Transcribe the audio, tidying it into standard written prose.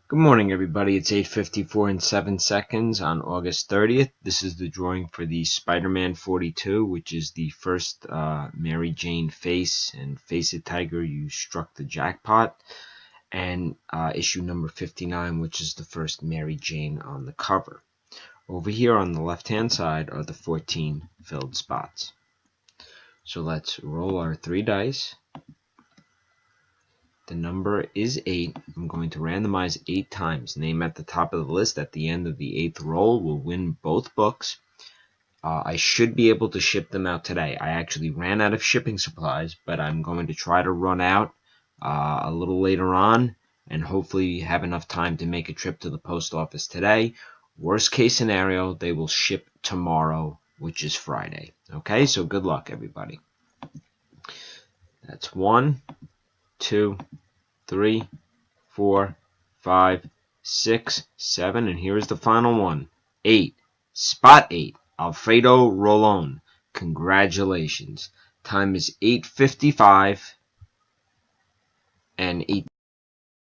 Good morning, everybody. It's 8:54 and 7 seconds on August 30th. This is the drawing for the Spider-Man 42, which is the first Mary Jane face. And face it, Tiger, you struck the jackpot. And issue number 59, which is the first Mary Jane on the cover. Over here on the left-hand side are the 14 filled spots. So let's roll our 3 dice. The number is 8. I'm going to randomize 8 times. Name at the top of the list at the end of the 8th roll will win both books. I should be able to ship them out today. I actually ran out of shipping supplies, but I'm going to try to run out a little later on and hopefully have enough time to make a trip to the post office today. Worst case scenario, they will ship tomorrow, which is Friday. Okay, so good luck, everybody. That's 1, 2, 3, 4, 5, 6, 7, and here is the final one. 8. Spot 8. Alfredo Rolón. Congratulations. Time is 8:55 and 18